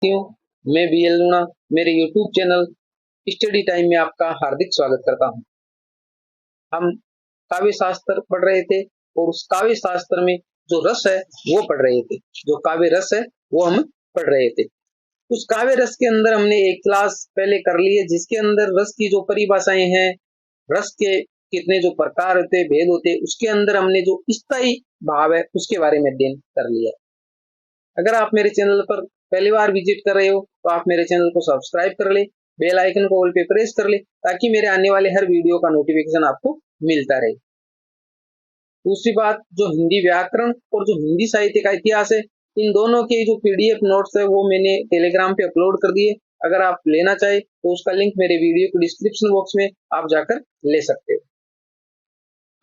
साथियों, मैं बीएल लूणा मेरे यूट्यूब चैनल स्टडी टाइम में आपका हार्दिक स्वागत करता हूं। हम काव्य शास्त्र पढ़ रहे थे और उस काव्य शास्त्र में जो रस है वो पढ़ रहे थे। जो काव्य रस है वो हम पढ़ रहे थे। उस काव्य रस के अंदर हमने एक क्लास पहले कर ली है जिसके अंदर रस की जो परिभाषाएं हैं, रस के कितने जो प्रकार होते, भेद होते, उसके अंदर हमने जो स्थायी भाव है उसके बारे में अध्ययन कर लिया। अगर आप मेरे चैनल पर पहली बार विजिट कर रहे हो तो आप मेरे चैनल को सब्सक्राइब कर ले, बेल आइकन को ऑल पे प्रेस कर ले ताकि मेरे आने वाले हर वीडियो का नोटिफिकेशन आपको मिलता रहे। दूसरी बात, जो हिंदी व्याकरण और जो हिंदी साहित्य का इतिहास है, इन दोनों के जो पीडीएफ नोट्स है वो मैंने टेलीग्राम पे अपलोड कर दिए। अगर आप लेना चाहे तो उसका लिंक मेरे वीडियो के डिस्क्रिप्शन बॉक्स में आप जाकर ले सकते हो।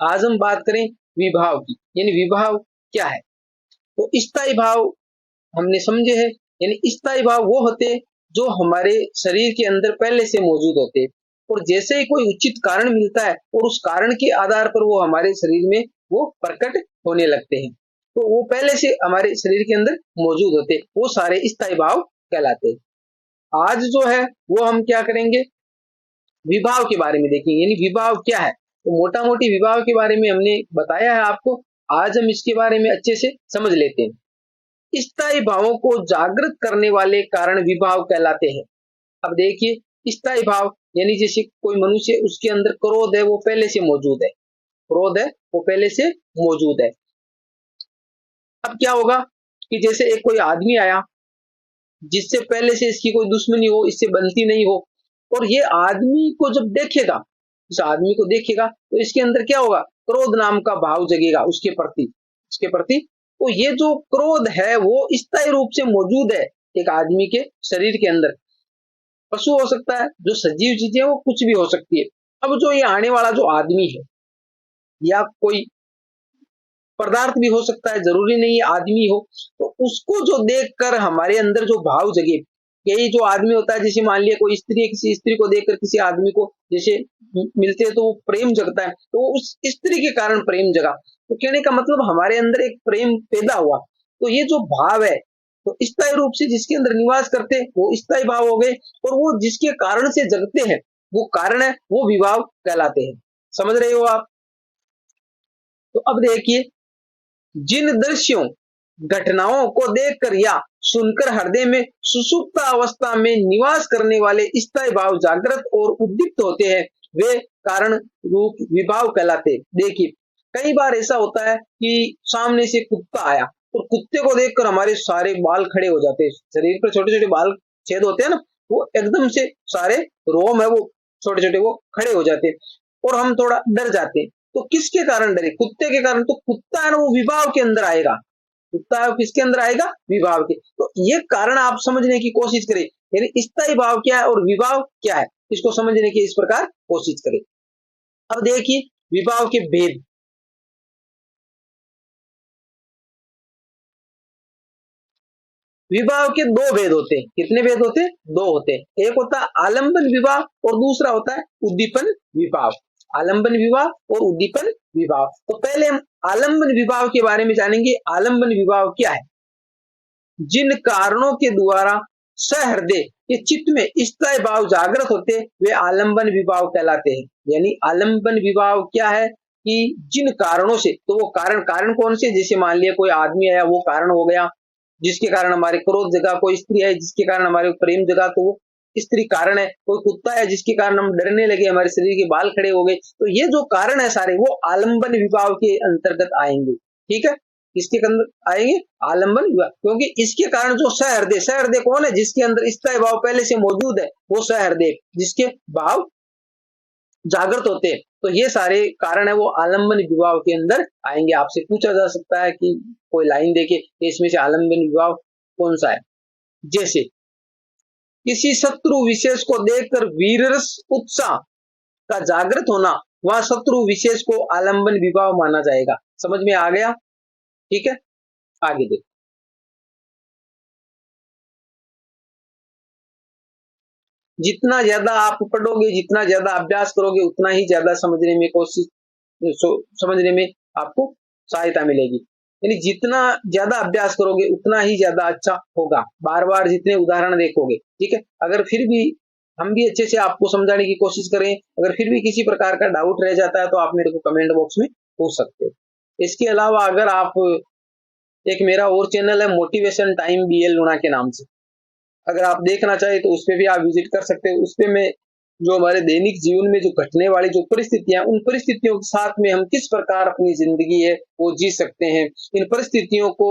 आज हम बात करें विभाव की, यानी विभाव क्या है। तो स्थायी भाव हमने समझे है, यानी स्थायी भाव वो होते जो हमारे शरीर के अंदर पहले से मौजूद होते और जैसे ही कोई उचित कारण मिलता है और उस कारण के आधार पर वो हमारे शरीर में वो प्रकट होने लगते हैं, तो वो पहले से हमारे शरीर के अंदर मौजूद होते, वो सारे स्थायी भाव कहलाते हैं। आज जो है वो हम क्या करेंगे, विभाव के बारे में देखेंगे, यानी विभाव क्या है। तो मोटा मोटी विभाव के बारे में हमने बताया है आपको, आज हम इसके बारे में अच्छे से समझ लेते हैं। स्थायी भावों को जागृत करने वाले कारण विभाव कहलाते हैं। अब देखिए, स्थायी भाव यानी जैसे कोई मनुष्य, उसके अंदर क्रोध है वो पहले से मौजूद है, क्रोध है वो पहले से मौजूद है। अब क्या होगा कि जैसे एक कोई आदमी आया जिससे पहले से इसकी कोई दुश्मनी हो, इससे बनती नहीं हो, और ये आदमी को जब देखेगा, इस आदमी को देखेगा तो इसके अंदर क्या होगा, क्रोध नाम का भाव जगेगा उसके प्रति। तो ये जो क्रोध है वो स्थायी रूप से मौजूद है एक आदमी के शरीर के अंदर। पशु हो सकता है, जो सजीव चीजें वो कुछ भी हो सकती है। अब जो ये आने वाला जो आदमी है या कोई पदार्थ भी हो सकता है, जरूरी नहीं है आदमी हो, तो उसको जो देखकर हमारे अंदर जो भाव जगे, यही जो आदमी होता है, जैसे मान लिया कोई स्त्री है, किसी स्त्री को देखकर किसी आदमी को जैसे मिलते हैं तो वो प्रेम जगता है, तो उस स्त्री के कारण प्रेम जगा। तो कहने का मतलब हमारे अंदर एक प्रेम पैदा हुआ। तो ये जो भाव है तो स्थायी रूप से जिसके अंदर निवास करते वो स्थायी भाव हो गए, और वो जिसके कारण से जगते हैं वो कारण है, वो विभाव कहलाते हैं। समझ रहे हो आप। तो अब देखिए, जिन दृश्यों घटनाओं को देखकर या सुनकर हृदय में सुषुप्त अवस्था में निवास करने वाले स्थायी भाव जागृत और उद्दीप्त होते हैं, वे कारण रूप विभाव कहलाते। देखिए, कई बार ऐसा होता है कि सामने से कुत्ता आया और कुत्ते को देखकर हमारे सारे बाल खड़े हो जाते हैं, शरीर पर छोटे छोटे बाल छेद होते हैं ना, वो एकदम से सारे रोम है वो छोटे छोटे वो खड़े हो जाते हैं और हम थोड़ा डर जाते हैं। तो किसके कारण डरे, कुत्ते के कारण। तो कुत्ता है ना वो विभाव के अंदर आएगा, कुत्ता है किसके अंदर आएगा, विभाव के। तो ये कारण आप समझने की कोशिश करें, यानी स्थायी भाव क्या है और विभाव क्या है, इसको समझने की इस प्रकार कोशिश करें। अब देखिए विभाव के भेद। विभाव के दो भेद होते हैं। कितने भेद होते हैं, दो होते हैं। एक होता है आलंबन विभाव और दूसरा होता है उद्दीपन विभाव। आलंबन विभाव और उद्दीपन विभाव। तो पहले हम आलंबन विभाव के बारे में जानेंगे। आलंबन विभाव क्या है। जिन कारणों के द्वारा सहृदय के चित्त में स्थायी भाव जागृत होते वे आलंबन विभाव कहलाते हैं। यानी आलंबन विभाव क्या है कि जिन कारणों से, तो वो कारण कौन से, जैसे मान लिया कोई आदमी आया वो कारण हो गया जिसके कारण हमारे क्रोध जगा, कोई स्त्री है जिसके कारण हमारे प्रेम जगा तो वो स्त्री कारण है, कोई कुत्ता है जिसके कारण हम डरने लगे, हमारे शरीर के बाल खड़े हो गए। तो ये जो कारण है सारे वो आलंबन विभाव के अंतर्गत आएंगे। ठीक है, किसके अंदर आएंगे, आलंबन विभाव। क्योंकि इसके कारण जो सहृदय, सहृदय कौन है, जिसके अंदर स्थायी भाव पहले से मौजूद है, वो सहृदय जिसके भाव जागृत होते हैं। तो ये सारे कारण है वो आलंबन विभाव के अंदर आएंगे। आपसे पूछा जा सकता है कि कोई लाइन देके इसमें से आलंबन विभाव कौन सा है। जैसे किसी शत्रु विशेष को देखकर वीररस उत्साह का जागृत होना, वह शत्रु विशेष को आलंबन विभाव माना जाएगा। समझ में आ गया। ठीक है, आगे देखो। जितना ज्यादा आप पढ़ोगे, जितना ज्यादा अभ्यास करोगे, उतना ही ज्यादा समझने में आपको सहायता मिलेगी। यानी जितना ज्यादा अभ्यास करोगे उतना ही ज्यादा अच्छा होगा, बार बार जितने उदाहरण देखोगे। ठीक है, अगर फिर भी हम भी अच्छे से आपको समझाने की कोशिश करें, अगर फिर भी किसी प्रकार का डाउट रह जाता है तो आप मेरे को कमेंट बॉक्स में पूछ सकते हो। इसके अलावा अगर आप, एक मेरा और चैनल है मोटिवेशन टाइम बीएल लूणा के नाम से, अगर आप देखना चाहे तो उस पर भी आप विजिट कर सकते हो। उस पर मैं जो हमारे दैनिक जीवन में जो घटने वाली जो परिस्थितियां, उन परिस्थितियों के साथ में हम किस प्रकार अपनी जिंदगी है वो जी सकते हैं, इन परिस्थितियों को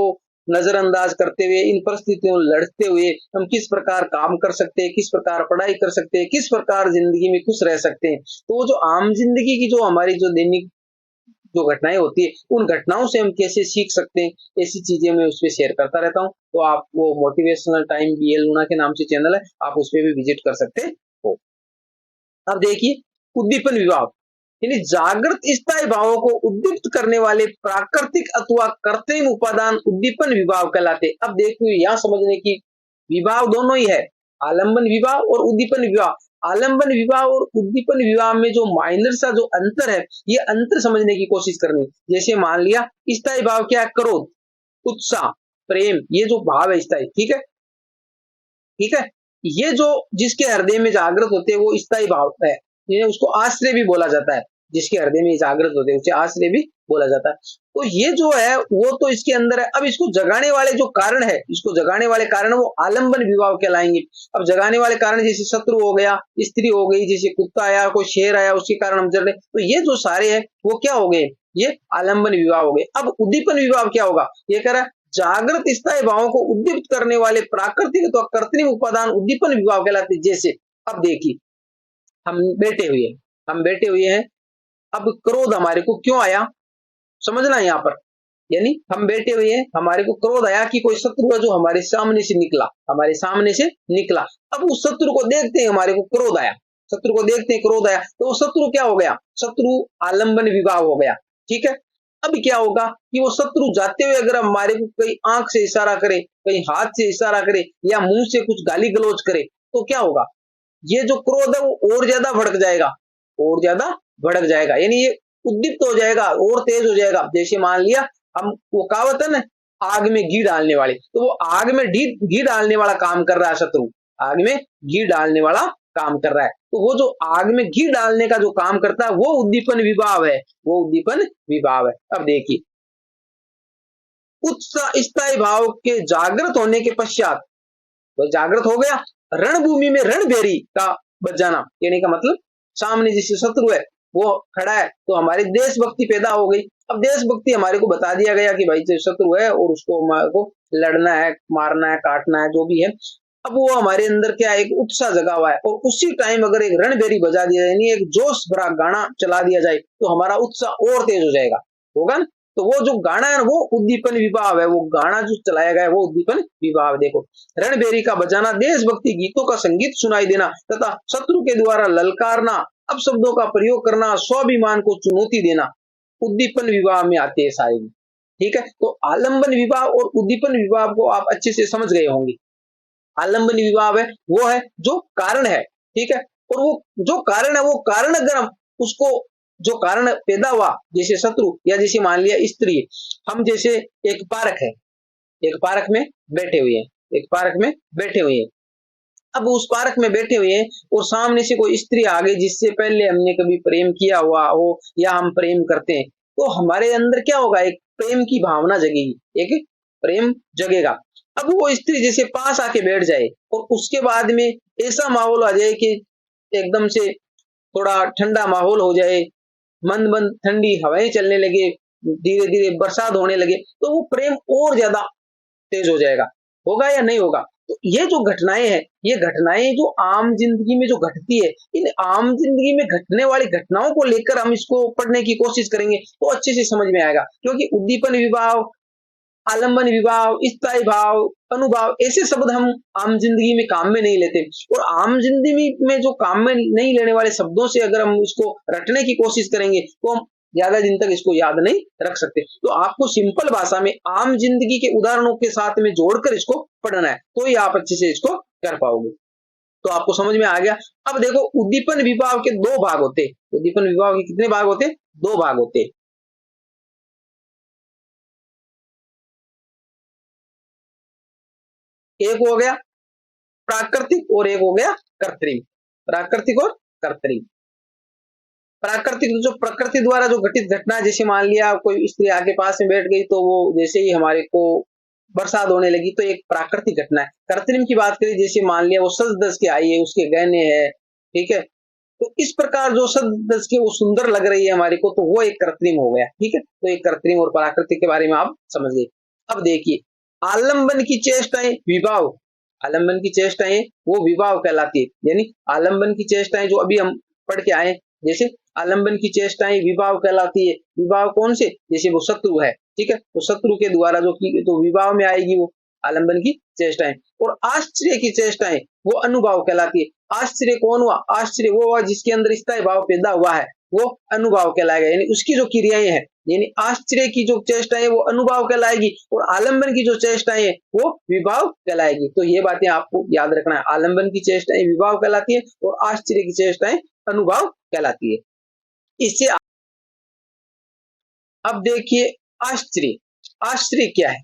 नजरअंदाज करते हुए, इन परिस्थितियों लड़ते हुए हम किस प्रकार काम कर सकते हैं, किस प्रकार पढ़ाई कर सकते हैं, किस प्रकार जिंदगी में खुश रह सकते हैं। तो वो जो आम जिंदगी की जो हमारी जो दैनिक जो घटनाएं होती है, उन घटनाओं से हम कैसे सीख सकते हैं, ऐसी चीजें मैं उसपे शेयर करता रहता हूँ। तो आप वो मोटिवेशनल टाइम बीएल लूणा के नाम से चैनल है, आप उस पर भी विजिट कर सकते हो। अब देखिए, उद्दीपन विभाव यानी जागृत स्थायी भावों को उद्दीप्त करने वाले प्राकृतिक अथवा कृत्रिम उपादान उद्दीपन विभाव कहलाते। अब देखिए, यहाँ समझने की, विभाव दोनों ही है, आलंबन विभाव और उद्दीपन विभाव। आलंबन विभाव और उद्दीपन विभाव में जो माइनर सा जो अंतर है, ये अंतर समझने की कोशिश करनी। जैसे मान लिया स्थायी भाव क्या है, क्रोध, उत्साह, प्रेम, ये जो भाव है स्थायी। ठीक है, ठीक है, ये जो जिसके हृदय में जागृत होते हैं वो स्थायी भाव है, ये उसको आश्रय भी बोला जाता है। जिसके हृदय में जागृत होते हैं उसे आश्रय भी बोला जाता है। तो ये जो है वो तो इसके अंदर है। अब इसको जगाने वाले जो कारण है, इसको जगाने वाले कारण वो आलंबन विभाव कहलाएंगे। अब जगाने वाले कारण जैसे शत्रु हो गया, स्त्री हो गई, जैसे कुत्ता आया, कोई शेर आया, उसके कारण हम जड़ रहे, तो ये जो सारे हैं वो क्या हो गए, ये आलंबन विभाव हो गए। अब उद्दीपन विभाव क्या होगा, ये कह रहा है जागृत स्थायी भावों को उद्दीपित करने वाले प्राकृतिक तो कृत्रिम उपादान उद्दीपन विभाव कहलाते। जैसे अब देखिए, हम बैठे हुए हैं, अब क्रोध हमारे को क्यों आया, समझना यहाँ पर। यानी हम बैठे हुए हैं, हमारे को क्रोध आया कि कोई शत्रु है जो हमारे सामने से निकला। अब उस शत्रु को देखते हैं, हमारे को क्रोध आया, शत्रु को देखते हैं क्रोध आया, तो वो शत्रु क्या हो गया, शत्रु आलंबन विभाव हो गया। ठीक है, अब क्या होगा कि वो शत्रु जाते हुए अगर हमारे को कहीं आंख से इशारा करे, कहीं हाथ से इशारा करे, या मुंह से कुछ गाली गलौज करे, तो क्या होगा, ये जो क्रोध है वो और ज्यादा भड़क जाएगा, यानी ये उद्दीप्त हो जाएगा और तेज हो जाएगा। जैसे मान लिया हम, वो कहावत है ना, आग में घी डालने वाले, तो वो आग में घी डालने वाला काम कर रहा है शत्रु, आग में घी डालने वाला काम कर रहा है। तो वो जो आग में घी डालने का जो काम करता है वो उद्दीपन विभाव है, अब देखिए, उच्च स्थायी भाव के जागृत होने के पश्चात, वो जागृत हो गया, रणभूमि में रणभेरी का बच जाना, कहने का मतलब सामने जिससे शत्रु है वो खड़ा है, तो हमारी देशभक्ति पैदा हो गई। अब देशभक्ति हमारे को बता दिया गया कि भाई जो शत्रु है और उसको हमारे को लड़ना है, मारना है, काटना है, जो भी है। अब वो हमारे अंदर क्या, एक उत्साह जगा हुआ है, और उसी टाइम अगर एक रणभेरी बजा दिया जाए, यानी एक जोश भरा गाना चला दिया जाए, तो हमारा उत्साह और तेज हो जाएगा, होगा ना। तो वो जो गाना है वो उद्दीपन विभाव है, वो गाना जो चलाया गया है वो उद्दीपन विभाव। देखो, रणभेरी का बजाना, देशभक्ति गीतों का संगीत सुनाई देना तथा शत्रु के द्वारा ललकारना, अपशब्दों का प्रयोग करना, स्वाभिमान को चुनौती देना, उद्दीपन विभाव में आते हैं सारे। ठीक है, तो आलंबन विभाव और उद्दीपन विभाव को आप अच्छे से समझ गए होंगे। आलंबन विभाव है वो है जो कारण है, ठीक है, और वो जो कारण है, वो कारण अगर हम उसको, जो कारण पैदा हुआ, जैसे शत्रु, या जैसे मान लिया स्त्री, हम जैसे एक पार्क है, एक पार्क में बैठे हुए हैं, अब उस पार्क में बैठे हुए हैं और सामने से कोई स्त्री आ गई जिससे पहले हमने कभी प्रेम किया हुआ हो या हम प्रेम करते हैं, तो हमारे अंदर क्या होगा, एक प्रेम की भावना जगेगी, एक प्रेम जगेगा। अब वो स्त्री जैसे पास आके बैठ जाए और उसके बाद में ऐसा माहौल आ जाए कि एकदम से थोड़ा ठंडा माहौल हो जाए, मंद मंद ठंडी हवाएं चलने लगे, धीरे धीरे बरसात होने लगे, तो वो प्रेम और ज्यादा तेज हो जाएगा, होगा या नहीं होगा। तो ये जो घटनाएं हैं, ये घटनाएं जो आम जिंदगी में जो घटती है, इन आम जिंदगी में घटने वाली घटनाओं को लेकर हम इसको पढ़ने की कोशिश करेंगे तो अच्छे से समझ में आएगा। क्योंकि उद्दीपन विभाव, आलंबन विभाव, स्थायी भाव, अनुभाव, ऐसे शब्द हम आम जिंदगी में काम में नहीं लेते, और आम जिंदगी में जो काम में नहीं लेने वाले शब्दों से अगर हम इसको रटने की कोशिश करेंगे तो हम ज्यादा दिन तक इसको याद नहीं रख सकते। तो आपको सिंपल भाषा में आम जिंदगी के उदाहरणों के साथ में जोड़कर इसको पढ़ना है, तो ही आप अच्छे से इसको कर पाओगे। तो आपको समझ में आ गया। अब देखो, उद्दीपन विभाव के दो भाग होते, उद्दीपन विभाव के कितने भाग होते, दो भाग होते। एक हो गया प्राकृतिक और एक हो गया कृत्रिम। प्राकृतिक और कृत्रिम। प्राकृतिक जो प्रकृति द्वारा जो घटित घटना, जैसे मान लिया कोई स्त्री आके पास में बैठ गई तो वो जैसे ही हमारे को बरसात होने लगी तो एक प्राकृतिक घटना है। कृत्रिम की बात करें, जैसे मान लिया वो सज धज के आई है, उसके गहने हैं, ठीक है, तो इस प्रकार जो सज धज के वो सुंदर लग रही है हमारे को, तो वो एक कृत्रिम हो गया। ठीक है, तो एक कृत्रिम और प्राकृतिक के बारे में आप समझ गए। अब देखिए आलंबन की चेष्टाएं विवाह, आलंबन की चेष्टाएं वो विवाह कहलाती है। यानी आलंबन की चेष्टाएं जो अभी हम पढ़ के आए, जैसे आलंबन की चेष्टाएं विवाह कहलाती है। विवाह कौन से, जैसे वो शत्रु है, ठीक है, तो शत्रु के द्वारा जो की तो विवाह में आएगी वो आलंबन की चेष्टाएं। और आश्चर्य की चेष्टाएं वो अनुभाव कहलाती है। आश्चर्य कौन हुआ, आश्चर्य वो हुआ जिसके अंदर स्थायी भाव पैदा हुआ है, वो अनुभाव कहलाएगा। यानी उसकी जो क्रियाएं हैं, यानी आश्चर्य की जो चेष्टा है वो अनुभाव कहलाएगी और आलंबन की जो चेष्टाएं है वो विभाव कहलाएगी। तो ये बातें आपको याद रखना है, आलंबन की चेष्टाएं विभाव कहलाती है और आश्चर्य की चेष्टाएं अनुभाव कहलाती है। इससे अब देखिए आश्चर्य, आश्चर्य क्या है,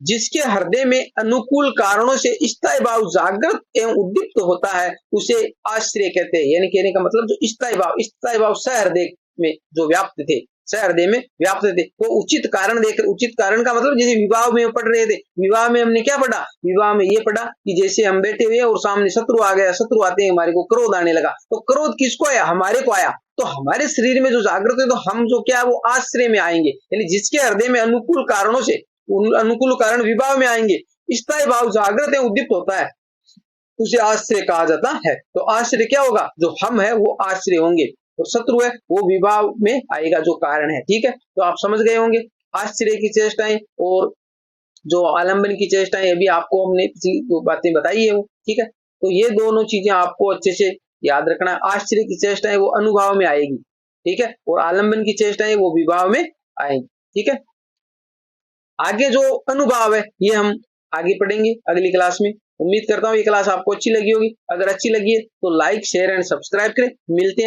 जिसके हृदय में अनुकूल कारणों से स्थायी भाव जागृत एवं उद्दीप्त होता है उसे आश्चर्य कहते हैं। यानी कहने का मतलब जो स्थायी भाव सहृदय में जो व्याप्त थे, सहृदय में व्याप्त थे, वो उचित कारण देकर, उचित कारण का मतलब जैसे विवाह में पढ़ रहे थे, विवाह में हमने क्या पढ़ा, विवाह में ये पढ़ा कि जैसे हम बैठे हुए और सामने शत्रु आ गया, शत्रु आते ही हमारे को क्रोध आने लगा, तो क्रोध किसको आया, हमारे को आया, तो हमारे शरीर में जो जागृत है तो हम जो क्या वो आश्चर्य में आएंगे। यानी जिसके हृदय में अनुकूल कारणों से, अनुकूल कारण विभाव में आएंगे, स्थायी भाव जागृत है उद्दीप्त होता है, उसे आश्चर्य कहा जाता है। तो आश्चर्य क्या होगा, जो हम है वो आश्चर्य होंगे और शत्रु है वो विभाव में आएगा जो कारण है। ठीक है, तो आप समझ गए होंगे आश्चर्य की चेष्टाएं और जो आलंबन की चेष्टाएं, अभी आपको हमने पिछली बातें बताई है वो। ठीक है, तो ये दोनों चीजें आपको अच्छे से याद रखना है। आश्चर्य की चेष्टाएं वो अनुभाव में आएगी, ठीक है, और आलंबन की चेष्टाएं वो विभाव में आएगी। ठीक है, आगे जो अनुभाव है ये हम आगे पढ़ेंगे अगली क्लास में। उम्मीद करता हूँ ये क्लास आपको अच्छी लगी होगी। अगर अच्छी लगी है तो लाइक शेयर एंड सब्सक्राइब करें। मिलते हैं